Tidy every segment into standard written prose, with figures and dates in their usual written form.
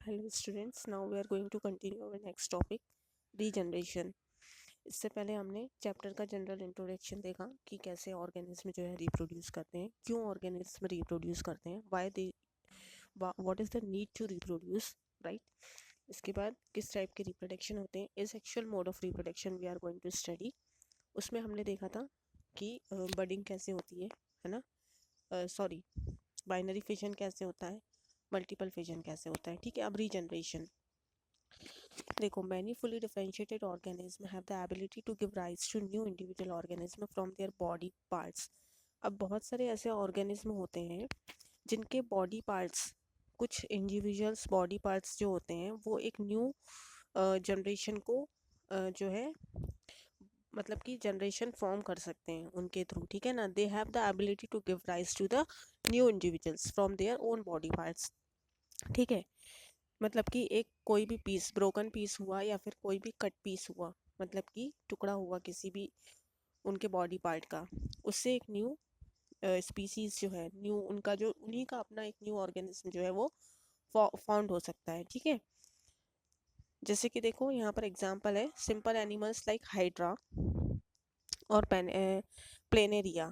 Hello students, now we are going to continue our next topic, regeneration. इससे पहले हमने chapter का general introduction देखा कि कैसे ऑर्गेनिज्म जो है रिप्रोड्यूस करते हैं, क्यों ऑर्गेनिज्म रिप्रोड्यूस करते हैं, why they, what is the need to reproduce, right. इसके बाद किस टाइप के रिप्रोडक्शन होते हैं, asexual mode of reproduction we are going to study. उसमें हमने देखा था कि बडिंग कैसे होती है ना, सॉरी, बाइनरी फिजन कैसे होता है, मल्टीपल फिजन कैसे होता है, ठीक है। अब रीजनरेशन देखो, many fully differentiated organism have the ability to give rise to new individual organism from their body parts. अब बहुत सारे ऐसे ऑर्गेनिज्म होते हैं जिनके बॉडी पार्ट्स, कुछ इंडिविजुअल्स बॉडी पार्ट्स जो होते हैं वो एक न्यू जनरेशन को जो है मतलब कि जनरेशन फॉर्म कर सकते हैं उनके थ्रू, ठीक है ना। They have the ability to give rise to the new individuals from their own body parts, ठीक है। मतलब कि एक कोई भी पीस, ब्रोकन पीस हुआ या फिर कोई भी कट पीस हुआ, मतलब कि टुकड़ा हुआ किसी भी उनके बॉडी पार्ट का, उससे एक न्यू स्पीसीज जो है, न्यू उनका जो उन्हीं का अपना एक न्यू ऑर्गेनिज्म जो है वो फाउंड हो सकता है, ठीक है। जैसे कि देखो यहाँ पर एग्जांपल है, सिंपल एनिमल्स लाइक हाइड्रा और प्लेनेरिया,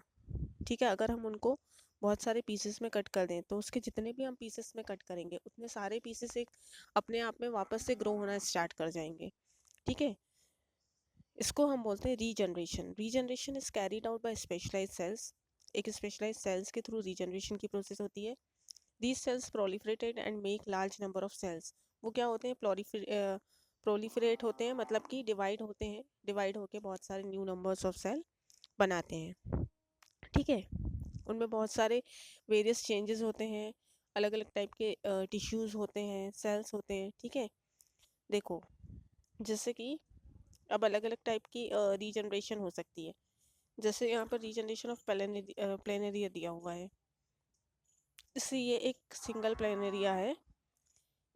ठीक है। अगर हम उनको बहुत सारे पीसेस में कट कर दें तो उसके जितने भी हम पीसेस में कट करेंगे उतने सारे पीसेस एक अपने आप में वापस से ग्रो होना स्टार्ट कर जाएंगे, ठीक है। इसको हम बोलते हैं regeneration. Regeneration is carried out by specialised cells. एक स्पेशलाइज्ड सेल्स के थ्रू रीजनरेशन की प्रोसेस होती है। These cells proliferated and make large number of cells. वो क्या होते हैं, प्रोलिफरेट होते हैं, मतलब कि डिवाइड होते हैं, डिवाइड होके बहुत सारे न्यू नंबर्स ऑफ सेल बनाते हैं, ठीक है। उनमें बहुत सारे वेरियस चेंजेस होते हैं, अलग अलग टाइप के टिश्यूज़ होते हैं, सेल्स होते हैं, ठीक है। देखो जैसे कि अब अलग अलग टाइप की रीजनरेशन हो सकती है। जैसे यहाँ पर रीजनरेशन ऑफ प्लेनेरिया दिया हुआ है। इससे ये एक सिंगल प्लेनेरिया है,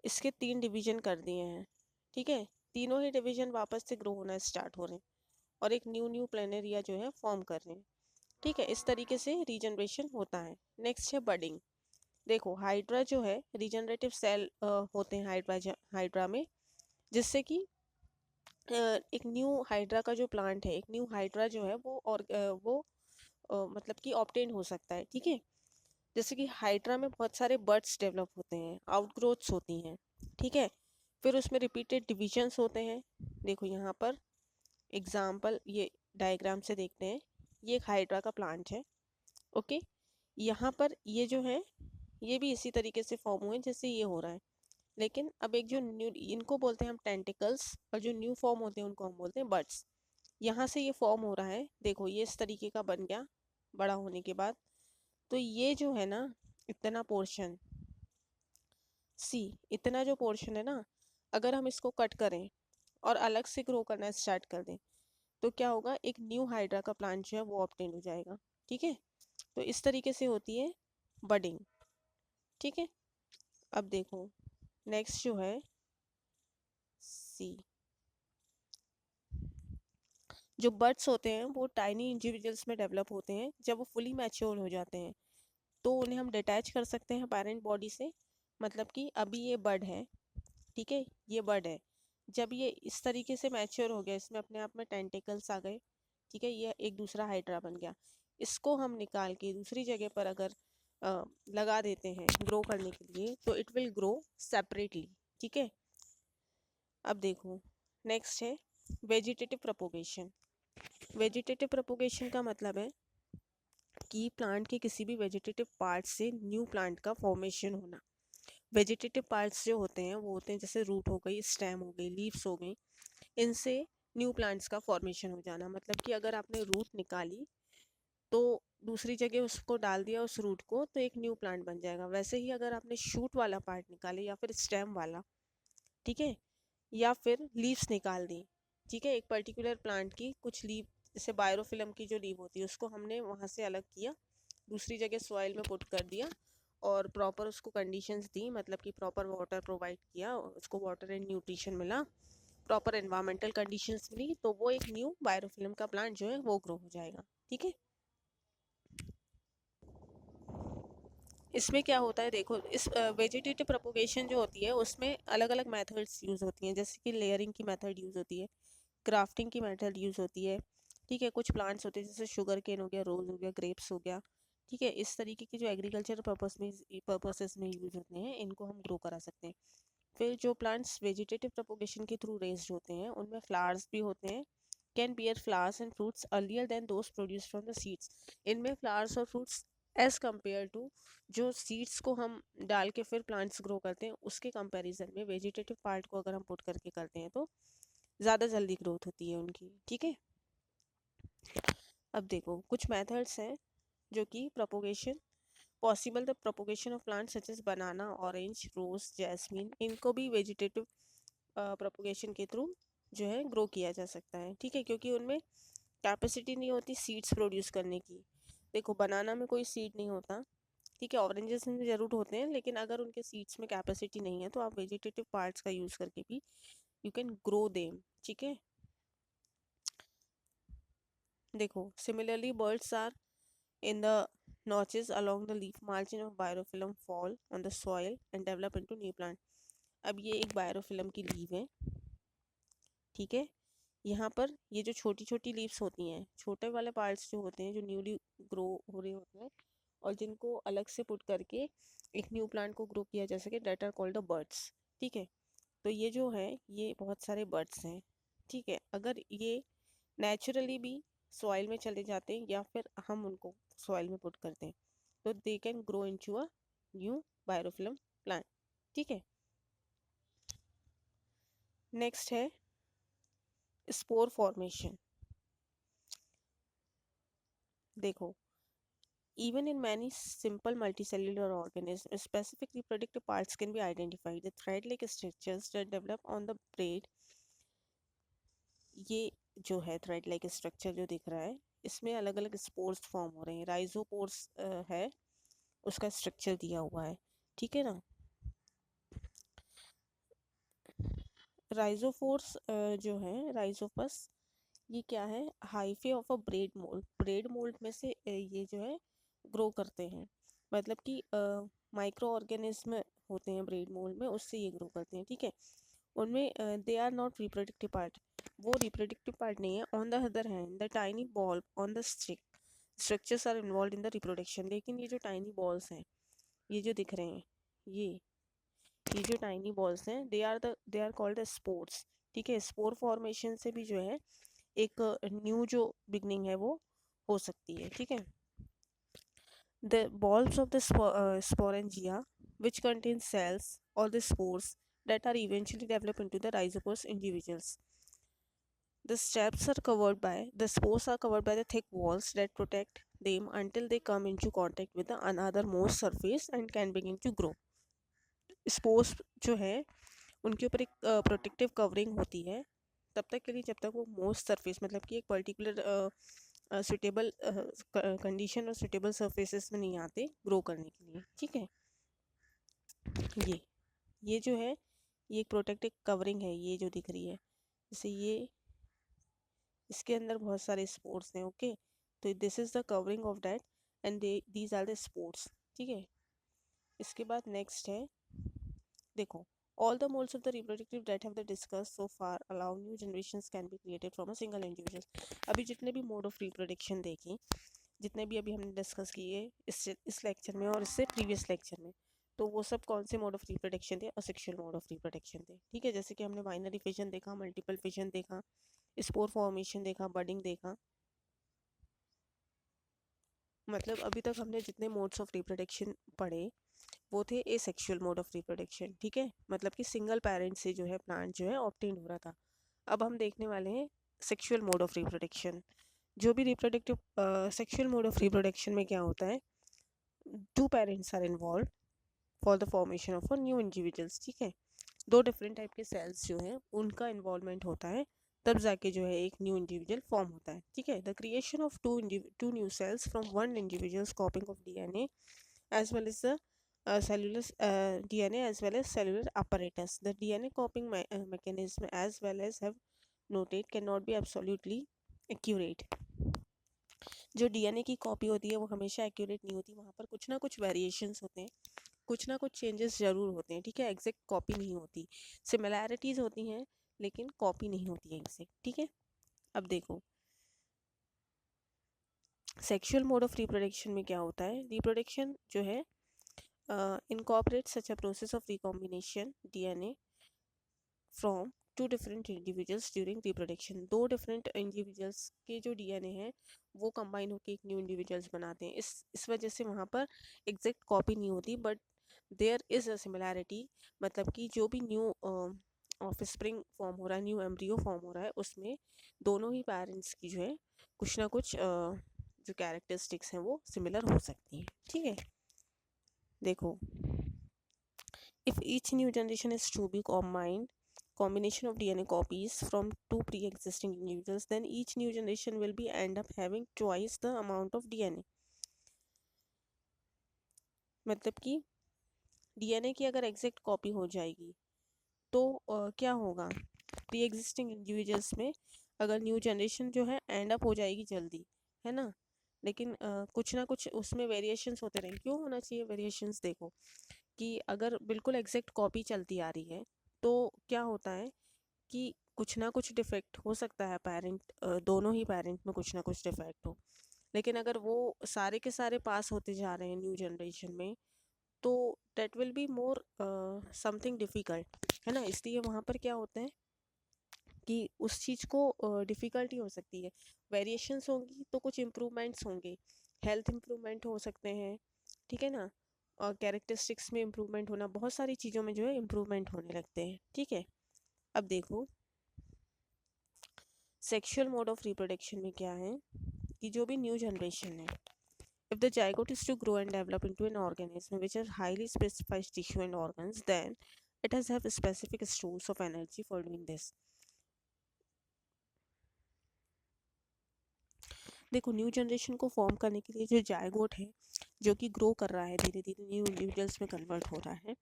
इसके 3 डिवीजन कर दिए हैं, ठीक है। तीनों ही डिवीजन वापस से ग्रो होना स्टार्ट हो रहे हैं और एक न्यू प्लेनेरिया जो है फॉर्म कर रहे हैं, ठीक है। इस तरीके से रीजनरेशन होता है। नेक्स्ट है बडिंग। देखो हाइड्रा जो है, रीजनरेटिव सेल होते हैं हाइड्रा में, जिससे कि एक न्यू हाइड्रा का जो प्लांट है, एक न्यू हाइड्रा जो है वो मतलब कि ऑब्टेन हो सकता है, ठीक है। जैसे कि हाइड्रा में बहुत सारे बर्ड्स डेवलप होते हैं, आउटग्रोथ्स होती हैं, ठीक है। फिर उसमें रिपीटेड डिविजन्स होते हैं। देखो यहाँ पर एग्जाम्पल, ये डायग्राम से देखते हैं, ये एक हाइड्रा का प्लांट है, ओके। यहाँ पर ये जो है ये भी इसी तरीके से फॉर्म हुए जैसे ये हो रहा है, लेकिन अब एक जो न्यू, इनको बोलते हैं हम टेंटिकल्स, और जो न्यू फॉर्म होते हैं उनको हम बोलते हैं बर्ड्स। यहाँ से ये फॉर्म हो रहा है, देखो ये इस तरीके का बन गया बड़ा होने के बाद। तो ये जो है ना, इतना पोर्शन, सी, इतना जो पोर्शन है ना, अगर हम इसको कट करें और अलग से ग्रो करना स्टार्ट कर दें तो क्या होगा, एक न्यू हाइड्रा का प्लांट जो है वो ऑब्टेन हो जाएगा, ठीक है। तो इस तरीके से होती है बडिंग, ठीक है। अब देखो नेक्स्ट जो है सी, जो बर्ड्स होते हैं वो टाइनी इंडिविजुअल्स में डेवलप होते हैं। जब वो फुली मैच्योर हो जाते हैं तो उन्हें हम डिटैच कर सकते हैं पेरेंट बॉडी से। मतलब कि अभी ये बर्ड है, ठीक है, ये बर्ड है, जब ये इस तरीके से मैच्योर हो गया, इसमें अपने आप में टेंटिकल्स आ गए, ठीक है, ये एक दूसरा हाइड्रा बन गया। इसको हम निकाल के दूसरी जगह पर अगर लगा देते हैं ग्रो करने के लिए तो इट विल ग्रो सेपरेटली, ठीक है। अब देखो नेक्स्ट है वेजिटेटिव प्रोपोगेशन। वेजिटेटिव प्रोपोगेशन का मतलब है कि प्लांट के किसी भी वेजिटेटिव पार्ट से न्यू प्लांट का फॉर्मेशन होना। वेजिटेटिव पार्ट्स जो होते हैं वो होते हैं जैसे रूट हो गई, स्टेम हो गई, लीव्स हो गई, इनसे न्यू प्लांट्स का फॉर्मेशन हो जाना। मतलब कि अगर आपने रूट निकाली तो दूसरी जगह उसको डाल दिया उस रूट को तो एक न्यू प्लांट बन जाएगा। वैसे ही अगर आपने शूट वाला पार्ट निकाले या फिर स्टेम वाला, ठीक है, या फिर लीव्स निकाल दी, ठीक है, एक पर्टिकुलर प्लांट की कुछ लीव, जैसे बायोफिल्म की जो लीव होती है उसको हमने वहाँ से अलग किया, दूसरी जगह सॉइल में पुट कर दिया और प्रॉपर उसको कंडीशंस दी, मतलब कि प्रॉपर वाटर प्रोवाइड किया, उसको वाटर एंड न्यूट्रिशन मिला, प्रॉपर एनवायरमेंटल कंडीशंस मिली, तो वो एक न्यू बायोफिल्म का प्लांट जो है वो ग्रो हो जाएगा, ठीक है। इसमें क्या होता है देखो, इस वेजिटेटिव प्रोपोगेशन जो होती है उसमें अलग अलग मेथड्स यूज़ होती हैं, जैसे कि लेयरिंग की मेथड यूज़ होती है, ग्राफ्टिंग की मेथड यूज़ होती है। ठीक है, कुछ प्लांट्स होते हैं जैसे शुगर केन हो गया, रोज़ हो गया, ग्रेप्स हो गया। ठीक है, इस तरीके की जो एग्रीकल्चर पर्पसेस में यूज़ होते हैं, इनको हम ग्रो करा सकते हैं। फिर जो प्लांट्स वेजिटेटिव प्रोपोगेशन के थ्रू रेज्ड होते हैं उनमें फ्लावर्स भी होते हैं, can bear flowers and fruits earlier than those produce from the seeds. इनमें फ्लावर्स और फ्रूट्स एज कम्पेयर टू जो सीड्स को हम डाल के फिर प्लांट्स ग्रो करते हैं उसके कंपैरिजन में वेजिटेटिव पार्ट को अगर हम पुट करके करते हैं तो ज़्यादा जल्दी ग्रोथ होती है उनकी। ठीक है, अब देखो कुछ मेथड्स हैं जो कि propagation possible, the propagation of plant such as banana, orange, rose, jasmine, इनको भी वेजिटेटिव प्रोपोगेशन के थ्रू जो है ग्रो किया जा सकता है। ठीक है, क्योंकि उनमें कैपेसिटी नहीं होती सीड्स प्रोड्यूस करने की। देखो बनाना में कोई सीड नहीं होता, ठीक है, ऑरेंजेस में ज़रूर होते हैं, लेकिन अगर उनके सीड्स में कैपेसिटी नहीं है तो आप वेजिटेटिव पार्ट्स का यूज़ करके भी यू कैन ग्रो देम। ठीक है, देखो similarly buds are in the notches along the leaf margin of biofilm fall on the soil and develop into new plant। अब ये एक बायोफिल्म की लीव है। ठीक है, यहाँ पर ये जो छोटी छोटी लीव्स होती हैं, छोटे वाले पार्ट्स जो होते हैं जो न्यूली ग्रो हो रहे होते हैं और जिनको अलग से पुट करके एक न्यू प्लांट को ग्रो किया जा सके, that are called the buds. ठीक है, तो ये जो है ये बहुत सारे बर्ड्स हैं। ठीक है, अगर ये नेचुरली भी सॉइल में चले जाते हैं या फिर हम उनको सॉइल में पुट करते हैं तो they can grow into a new biofilm plant. ठीक है, नेक्स्ट है स्पोर फॉर्मेशन। देखो even in many simple multicellular organisms specific reproductive parts can be identified, the thread like structures that develop on the braid। ये जो है thread like structure जो दिख रहा है इसमें अलग अलग स्पोर्स फॉर्म हो रहे हैं, राइजोपोर्स है उसका स्ट्रक्चर दिया हुआ है। ठीक है ना, राइजोफोर्स जो है राइजोपस, ये क्या है, hyphae of a bread mould. Bread mould में से ये जो है ग्रो करते हैं, मतलब कि माइक्रो ऑर्गेनिज्म होते हैं ब्रेड मोल्ड में, उससे ये ग्रो करते हैं। ठीक है, उनमें they are not reproductive part, वो रिप्रोडक्टिव पार्ट नहीं है। On the other hand the tiny ball on the stick structures are involve in the reproduction. लेकिन ये जो टाइनी बॉल्स हैं, ये जो दिख रहे हैं, ये जो टाइनी बॉल्स हैं they are called the spores. ठीक है, स्पोर फॉर्मेशन से भी जो है एक न्यू जो बिगनिंग है वो हो सकती है। ठीक है, the balls of the sporangia which contain cells or the spores that are eventually developed into the rhizopus individuals। The steps are covered by the spores are covered by the thick walls that protect them until they come into contact with the another most surface and can begin to grow। Spores जो है उनके ऊपर एक protective covering होती है तब तक के लिए जब तक वो मोस्ट सरफेस, मतलब कि एक पर्टिकुलर सुटेबल कंडीशन और सुटेबल सरफेसेस में नहीं आते ग्रो करने के लिए। ठीक है, ये ये जो है ये एक प्रोटेक्टिव कवरिंग है, ये जो दिख रही है, जैसे ये इसके अंदर बहुत सारे स्पोर्स हैं। ओके, तो this is the covering of that and these are the spores. ठीक है, इसके बाद नेक्स्ट है, देखो all the modes of the reproductive that have been discussed so far allow new generations can be created from a single individual। अभी जितने भी mode of reproduction देखें, जितने भी अभी हमने डिस्कस किए इस लेक्चर में और इससे प्रीवियस लेक्चर में, तो वो सब कौन से मोड ऑफ रिप्रोडक्शन थे, असेक्सुअल मोड ऑफ रिप्रोडक्शन थे। ठीक है, जैसे कि हमने बाइनरी फिजन देखा, मल्टीपल फिजन देखा, स्पोर फॉर्मेशन देखा, बडिंग देखा, मतलब अभी तक हमने जितने मोड्स ऑफ रिप्रोडक्शन पढ़े वो थे ए सेक्शुअल मोड ऑफ रिप्रोडक्शन। ठीक है, मतलब कि सिंगल पेरेंट से जो है प्लांट जो है ऑब्टेन हो रहा था। अब हम देखने वाले हैं सेक्शुअल मोड ऑफ रिप्रोडक्शन। जो भी reproductive sexual mode of reproduction में क्या होता है, two parents are involve for the formation of a new individuals. ठीक है, दो डिफरेंट टाइप के सेल्स जो हैं उनका इन्वॉल्वमेंट होता है, तब जाके जो है एक न्यू इंडिविजुअल फॉर्म होता है। ठीक है, the creation of two new cells from one individuals coping of DNA as well as the cellular DNA as well as cellular apparatus। The DNA copying mechanism as well as have noted cannot be absolutely accurate। जो DNA की copy होती है वो हमेशा accurate नहीं होती, वहाँ पर कुछ ना कुछ वेरिएशंस होते हैं, कुछ ना कुछ चेंजेस ज़रूर होते हैं, ठीक है। एग्जैक्ट कॉपी नहीं होती, सिमिलैरिटीज़ होती हैं लेकिन कॉपी नहीं होती है एग्जैक्ट, ठीक है। अब देखो सेक्सुअल मोड ऑफ रिप्रोडक्शन में क्या होता है। रिप्रोडक्शन जो है incorporate such a process of recombination DNA from two different individuals during reproduction. दो डिफरेंट इंडिविजुअल्स के जो डीएनए हैं वो कंबाइन होकर एक न्यू इंडिविजुअल्स बनाते हैं। इस वजह से वहाँ पर एग्जैक्ट कॉपी नहीं होती, but there is a similarity, मतलब कि जो भी न्यू ऑफस्प्रिंग फॉर्म हो रहा है, न्यू एम्ब्रियो फॉर्म हो रहा है, उसमें दोनों ही पेरेंट्स की जो है कुछ ना कुछ जो कैरेक्टरिस्टिक्स हैं वो सिमिलर हो सकती हैं, ठीक है। देखो if each new generation is to be combination of DNA copies from two pre-existing individuals, then each new generation will be end up having twice the amount of DNA। मतलब कि डीएनए की अगर एग्जैक्ट कॉपी हो जाएगी तो क्या होगा, pre existing individuals में अगर न्यू जनरेशन जो है एंड अप हो जाएगी जल्दी, है ना, लेकिन कुछ ना कुछ उसमें वेरिएशंस होते रहेंगे। क्यों होना चाहिए वेरिएशंस, देखो कि अगर बिल्कुल एग्जैक्ट कॉपी चलती आ रही है तो क्या होता है कि कुछ ना कुछ डिफेक्ट हो सकता है, पेरेंट दोनों ही पेरेंट में कुछ ना कुछ डिफेक्ट हो, लेकिन अगर वो सारे के सारे पास होते जा रहे हैं न्यू जनरेशन में तो that will be more something difficult, है ना। इसलिए वहाँ पर क्या होता है कि उस चीज़ को डिफ़िकल्टी हो सकती है, वेरिएशंस होंगी तो कुछ इम्प्रूवमेंट्स होंगे, हेल्थ इम्प्रूवमेंट हो सकते हैं, ठीक है ना, और कैरेक्टरिस्टिक्स में इम्प्रूवमेंट होना, बहुत सारी चीज़ों में जो है इम्प्रूवमेंट होने लगते हैं, ठीक है। अब देखो सेक्सुअल मोड ऑफ रिप्रोडक्शन में क्या है कि जो भी न्यू जनरेशन है, if the zygote is to grow and develop into an organism which has highly specified tissue and organs, then it has have specific stores of energy for doing this। देखो new generation को form करने के लिए जो zygote है जो कि grow कर रहा है, धीरे धीरे न्यू इंडिविजुअल्स में कन्वर्ट हो रहा है,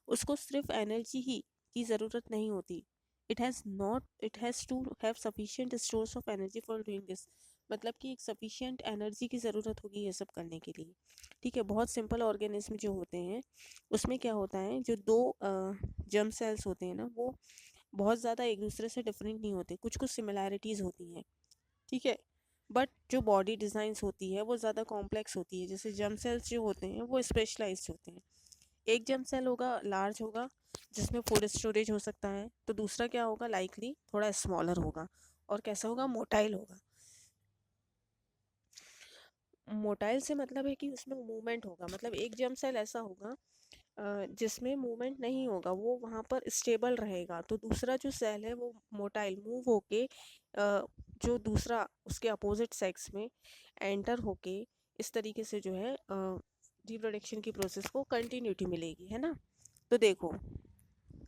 उसको सिर्फ एनर्जी ही की ज़रूरत नहीं होती, it has to have sufficient stores of energy for doing this. मतलब कि एक सफिशिएंट एनर्जी की ज़रूरत होगी ये सब करने के लिए, ठीक है। बहुत सिंपल ऑर्गेनिज्म जो होते हैं उसमें क्या होता है, जो दो जर्म सेल्स होते हैं ना वो बहुत ज़्यादा एक दूसरे से डिफरेंट नहीं होते, कुछ कुछ सिमिलैरिटीज़ होती हैं, ठीक है। बट जो बॉडी डिज़ाइंस होती है वो ज़्यादा कॉम्प्लेक्स होती है। जैसे जर्म सेल्स जो होते हैं वो स्पेशलाइज्ड होते हैं। एक जर्म सेल होगा लार्ज होगा जिसमें फूड स्टोरेज हो सकता है, तो दूसरा क्या होगा लाइकली थोड़ा स्मॉलर होगा और कैसा होगा, मोटाइल होगा। मोटाइल से मतलब है कि उसमें मूवमेंट होगा, मतलब एक जर्म सेल ऐसा होगा जिसमें मूवमेंट नहीं होगा, वो वहाँ पर स्टेबल रहेगा, तो दूसरा जो सेल है वो मोटाइल मूव होके जो दूसरा उसके अपोजिट सेक्स में एंटर होके इस तरीके से जो है रिप्रोडक्शन की प्रोसेस को कंटिन्यूटी मिलेगी, है ना। तो देखो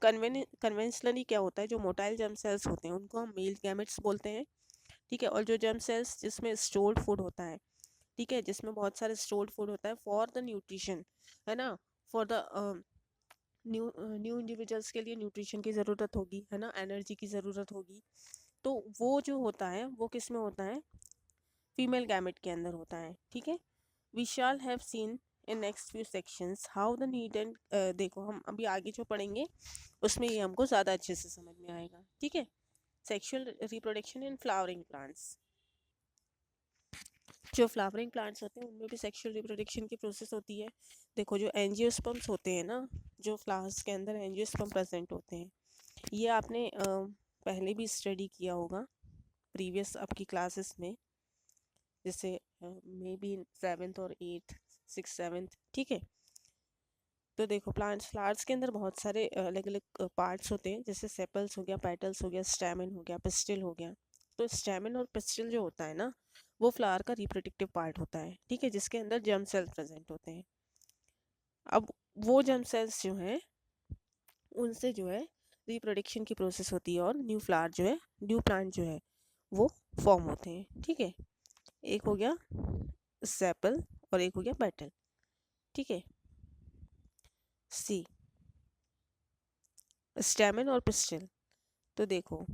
कन्वेंशनली क्या होता है, जो मोटाइल जर्म सेल्स होते हैं उनको हम मेल गैमेट्स बोलते हैं, ठीक है। और जो जर्म सेल्स जिसमें स्टोर्ड फूड होता है, ठीक है, जिसमें बहुत सारे स्टोर्ड फूड होता है फॉर द न्यूट्रिशन, है ना, फॉर द न्यू इंडिविजुअल्स के लिए न्यूट्रिशन की ज़रूरत होगी, है ना, एनर्जी की ज़रूरत होगी, तो वो जो होता है वो किस में होता है, फीमेल गैमेट के अंदर होता है, ठीक है। We shall have seen in next few sections how the need and, देखो हम अभी आगे जो पढ़ेंगे उसमें ये हमको ज़्यादा अच्छे से समझ में आएगा, ठीक है। Sexual reproduction in flowering plants, जो फ्लावरिंग प्लांट्स होते हैं उनमें भी सेक्सुअल रिप्रोडक्शन की प्रोसेस होती है। देखो जो एंजियोस्पर्म्स होते हैं ना, जो फ्लावर्स के अंदर एंजियोस्पर्म प्रेजेंट होते हैं, ये आपने पहले भी स्टडी किया होगा प्रीवियस आपकी क्लासेस में, जैसे मे बी 7th और 8th 6th 7th, ठीक है। तो देखो प्लांट्स फ्लावर्स के अंदर बहुत सारे अलग अलग पार्ट्स होते हैं, जैसे सेपल्स हो गया, पेटल्स हो गया, स्टैमेन हो गया, पिस्टिल हो गया। तो स्टैमेन और पिस्टिल जो होता है ना वो फ्लावर का रिप्रोडक्टिव पार्ट होता है, ठीक है, जिसके अंदर जर्म सेल्स प्रेजेंट होते हैं। अब वो जर्म सेल्स जो हैं उनसे जो है रिप्रोडक्शन की प्रोसेस होती है और न्यू फ्लावर जो है, न्यू प्लांट जो है वो फॉर्म होते हैं, ठीक है। एक हो गया सेपल और एक हो गया पेटल, ठीक है। सी स्टैमेन और पिस्टिल, तो देखो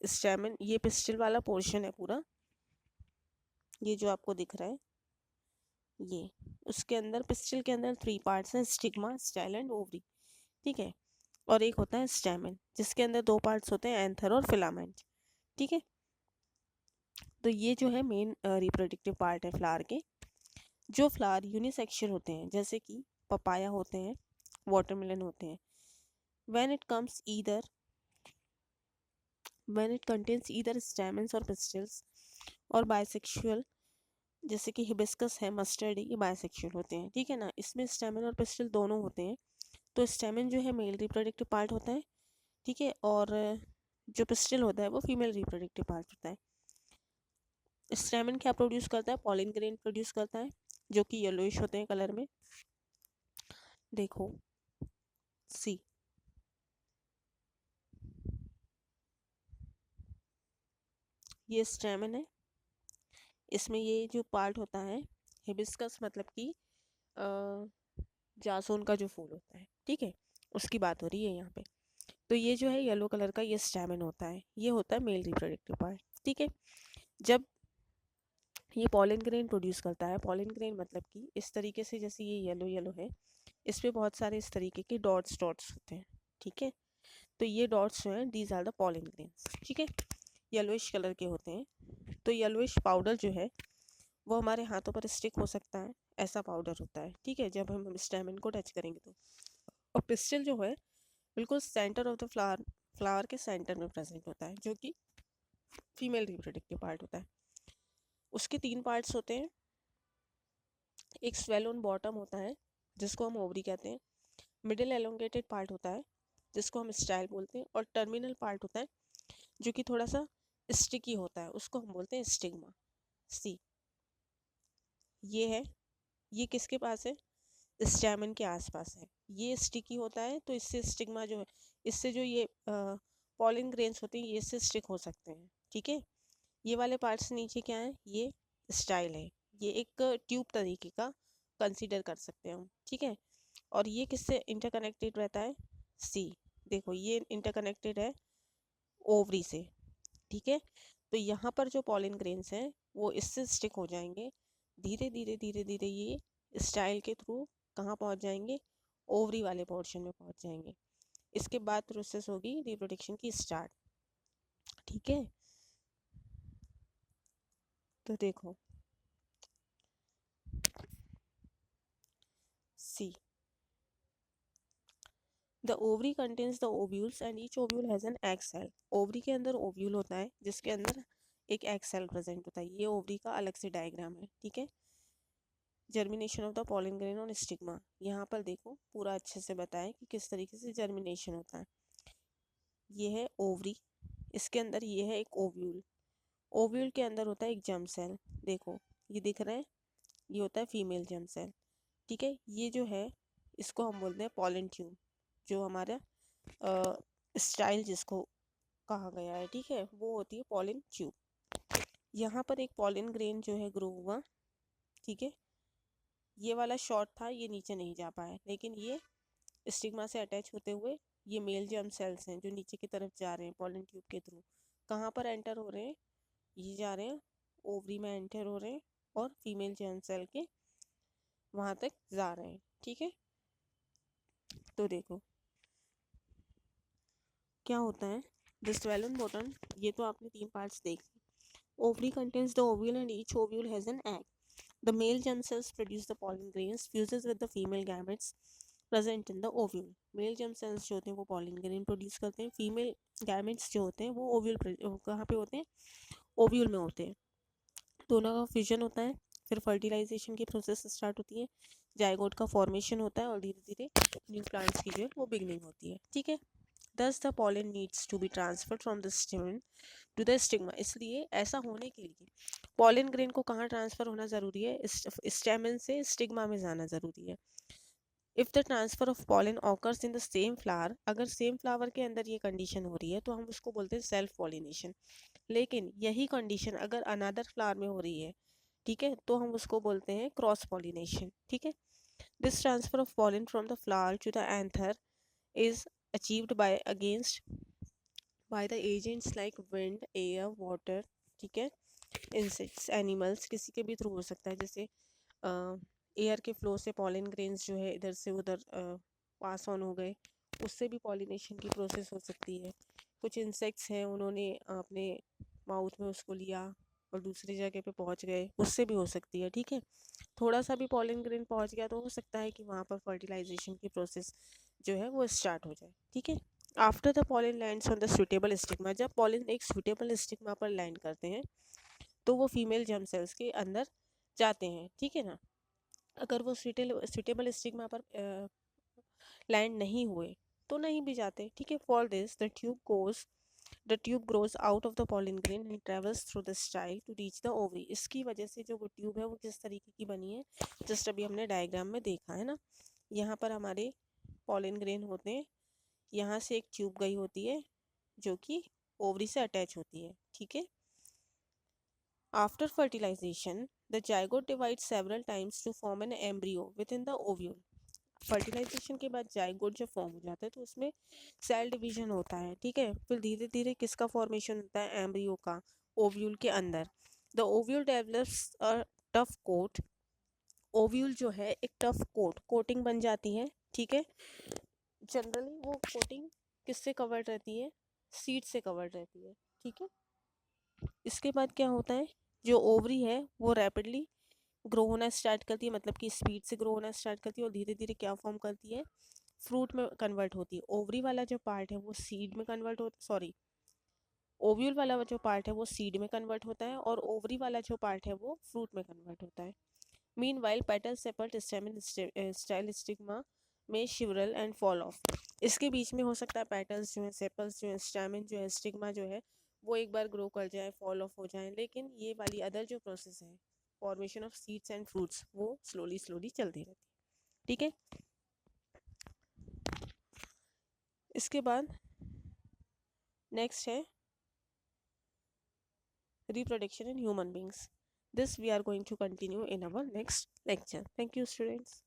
स्टैमेन ये पिस्टिल वाला पोर्शन है पूरा, ये जो आपको दिख रहा है ये, उसके अंदर पिस्टिल के अंदर 3 पार्ट्स हैं, स्टिग्मा, स्टाइल एंड ओवरी, ठीक है। और एक होता है स्टैमेन जिसके अंदर 2 पार्ट्स होते हैं, एंथर और फिलामेंट, ठीक है। तो ये जो है मेन रिप्रोडक्टिव पार्ट है फ्लावर के। जो फ्लावर यूनिसेक्सुअल होते हैं जैसे कि पपाया होते हैं, वाटरमेलन होते हैं, when it comes either when it contains either stamens और पिस्टल्स, और बाइसेक्सुअल जैसे कि हिबिस्कस है, मस्टर्ड है, ये बाइसेक्सुअल होते हैं, ठीक है ना। इसमें स्टैमेन और पिस्टल दोनों होते हैं। तो स्टैमेन जो है मेल रिप्रोडक्टिव पार्ट होता है, ठीक है, और जो पिस्टल होता है वो फीमेल रिप्रोडक्टिव पार्ट होता है। स्टैमेन क्या प्रोड्यूस करता है, पॉलिन ग्रेन प्रोड्यूस करता है जो कि येलोइश होते हैं कलर में। देखो सी, ये स्टैमेन है, इसमें ये जो पार्ट होता है हिबिस्कस मतलब कि जासून का जो फूल होता है, ठीक है, उसकी बात हो रही है यहाँ पे। तो ये जो है येलो कलर का, ये स्टैमेन होता है, ये होता है मेल रिप्रोडक्टिव पार्ट, ठीक है। जब ये पॉलन ग्रेन प्रोड्यूस करता है, पॉलन ग्रेन मतलब कि इस तरीके से, जैसे ये येलो येलो है, इस पे बहुत सारे इस तरीके के डॉट्स डॉट्स होते हैं, ठीक है। तो ये डॉट्स जो हैं these are the pollen grains, ठीक है, येलोइश कलर के होते हैं। तो येलोइश पाउडर जो है वो हमारे हाथों पर स्टिक हो सकता है, ऐसा पाउडर होता है, ठीक है, जब हम स्टैमेन को टच करेंगे तो। और पिस्टल जो है बिल्कुल centre of the flower, flower के सेंटर में प्रेजेंट होता है, जो कि फीमेल रिप्रोडक्टिव पार्ट होता है। उसके 3 पार्ट्स होते हैं, एक स्वेल ऑन बॉटम होता है जिसको हम ओवरी कहते हैं, मिडिल एलोंगेटेड पार्ट होता है जिसको हम स्टाइल बोलते हैं, और टर्मिनल पार्ट होता है जो कि थोड़ा सा स्टिकी होता है, उसको हम बोलते हैं स्टिग्मा। सी, ये है, ये किसके पास है, स्टैमेन के आसपास है। ये स्टिकी होता है तो इससे स्टिग्मा जो है, इससे जो ये पॉलिन ग्रेन्स होते हैं ये इससे स्टिक हो सकते हैं, ठीक है। ये वाले पार्ट्स नीचे क्या है, ये स्टाइल है, ये एक ट्यूब तरीके का कंसीडर कर सकते हैं हम, ठीक है। और ये किससे इंटरकनेक्टेड रहता है, सी, देखो ये इंटरकनेक्टेड है ओवरी से, ठीक है। तो यहाँ पर जो पॉलिन ग्रेन्स हैं वो इससे स्टिक हो जाएंगे, धीरे धीरे धीरे धीरे ये स्टाइल के थ्रू कहाँ पहुँच जाएंगे, ओवरी वाले पोर्शन में पहुँच जाएंगे। इसके बाद प्रोसेस होगी रिप्रोडक्शन की स्टार्ट, ठीक है। तो देखो see, the ovary contains the ovules and each ovule has an egg cell. Ovary के अंदर ओव्यूल होता है जिसके अंदर एक एग सेल प्रेजेंट होता है, ये ओवरी का अलग से डायग्राम है, ठीक है। Germination of the pollen grain on stigma, यहाँ पर देखो पूरा अच्छे से बताएं कि किस तरीके से जर्मिनेशन होता है। ये है ओवरी, इसके अंदर ये है एक ओव्यूल, ओव्यूल के अंदर होता है एक जर्म सेल, देखो ये दिख रहा है, ये होता है फीमेल जर्म सेल, ठीक है। ये जो है इसको हम बोलते हैं पॉलन ट्यूब, जो हमारा स्टाइल जिसको कहा गया है, ठीक है, वो होती है पॉलन ट्यूब। यहाँ पर एक पॉलन ग्रेन जो है ग्रो हुआ, ठीक है, ये वाला शॉर्ट था, ये नीचे नहीं जा पाया, लेकिन ये स्टिग्मा से अटैच होते हुए ये मेल जर्म सेल्स हैं जो नीचे की तरफ जा रहे हैं पॉलन ट्यूब के थ्रू, कहाँ पर एंटर हो रहे हैं, ये जा रहे हैं ओवरी में एंटर हो रहे हैं, और फीमेल जर्म सेल के वहाँ तक जा रहे हैं, ठीक है। तो देखो क्या होता है, द स्वेलन बॉटम, ये तो आपने 3 पार्ट्स देख ली। Ovary contains the ovule and each ovule has an egg. The male germ cells produce the pollen grains, fuses with the female gametes present in the ovule. Male germ cells जो होते हैं वो pollen grain produce करते हैं, female gametes जो होते हैं वो ओव्यूल कहाँ पे होते हैं, ओव्यूल में होते हैं। दोनों का फ्यूजन होता है, फिर फर्टिलाइजेशन की प्रोसेस स्टार्ट होती है, जाइगोट का फॉर्मेशन होता है, और धीरे धीरे न्यू प्लांट्स की जो है वो बिगनिंग होती है, ठीक है। Thus the pollen needs to be transferred from the stamen to the stigma, इसलिए ऐसा होने के लिए पॉलन ग्रेन को कहाँ ट्रांसफर होना जरूरी है, स्टेमन से स्टिग्मा में जाना जरूरी है। If the transfer of pollen occurs in the same flower, अगर सेम फ्लावर के अंदर ये कंडीशन हो रही है तो हम उसको बोलते हैं सेल्फ पॉलिनेशन। लेकिन यही कंडीशन अगर अनदर फ्लावर में हो रही है, ठीक है, तो हम उसको बोलते हैं क्रॉस पॉलिनेशन, ठीक है। This transfer of pollen from the flower to the anther is achieved by the agents like wind, air, water, ठीक है, इंसेक्ट्स, एनिमल्स, किसी के भी थ्रू हो सकता है, जैसे एयर के फ्लो से पॉलन ग्रेन्स जो है इधर से उधर पास ऑन हो गए, उससे भी पॉलिनेशन की प्रोसेस हो सकती है। कुछ इंसेक्ट्स हैं, उन्होंने अपने माउथ में उसको लिया और दूसरी जगह पे पहुंच गए, उससे भी हो सकती है। ठीक है, थोड़ा सा भी पॉलन ग्रेन पहुंच गया तो हो सकता है कि वहाँ पर फर्टिलाइजेशन की प्रोसेस जो है वो स्टार्ट हो जाए। ठीक है, after the pollen lands on the suitable stigma, जब पॉलन एक सुटेबल स्टिग्मा पर लैंड करते हैं तो वो फीमेल जर्म सेल्स के अंदर जाते हैं। ठीक है ना, अगर वो सुटेबल स्टिग्मा पर लैंड नहीं हुए तो नहीं भी जाते। ठीक है, for this the tube grows out of the pollen grain and travels through the style to reach the ovary. इसकी वजह से जो वो ट्यूब है वो किस तरीके की बनी है, जस्ट अभी हमने डायग्राम में देखा है ना। यहाँ पर हमारे पॉलन ग्रेन होते हैं, यहाँ से एक ट्यूब गई होती है जो कि ओवरी से अटैच होती है। ठीक है, after fertilisation the zygote divide several times to form an embryo within the ovule. Fertilisation के बाद जाइगोट जब फॉर्म हो जाता है तो उसमें सेल डिवीजन होता है। ठीक है, फिर धीरे धीरे किसका फॉर्मेशन होता है, एम्ब्रियो का, ओव्यूल के अंदर। The ovule develops a tough coat, ovule जो है एक टफ कोटिंग बन जाती है। ठीक है, जनरली वो कोटिंग किससे कवर्ड रहती है, सीड से कवर्ड रहती है। ठीक है, इसके बाद क्या होता है, जो ओवरी है वो रैपिडली ग्रो होना स्टार्ट करती है, मतलब कि स्पीड से ग्रो होना स्टार्ट करती है और धीरे धीरे क्या फॉर्म करती है, फ्रूट में कन्वर्ट होती है। ओवरी वाला जो पार्ट है वो सीड में कन्वर्ट होता, सॉरी, ओव्यूल वाला जो पार्ट है वो सीड में कन्वर्ट होता है और ओवरी वाला जो पार्ट है वो फ्रूट में कन्वर्ट होता है। Meanwhile petal sepals stamen style stigma में शिवरल एंड फॉल ऑफ। इसके बीच में हो सकता है पेटल्स जो है, सेपल्स जो है, स्टेमन जो है, स्टिग्मा जो है वो एक बार ग्रो कर जाए, फॉल ऑफ हो जाए, लेकिन ये वाली अदर जो प्रोसेस है, formation of seeds and fruits, वो स्लोली स्लोली चलती रहती है। ठीक है, इसके बाद नेक्स्ट है reproduction in human beings. This we are going to continue in our next lecture. Thank you, students.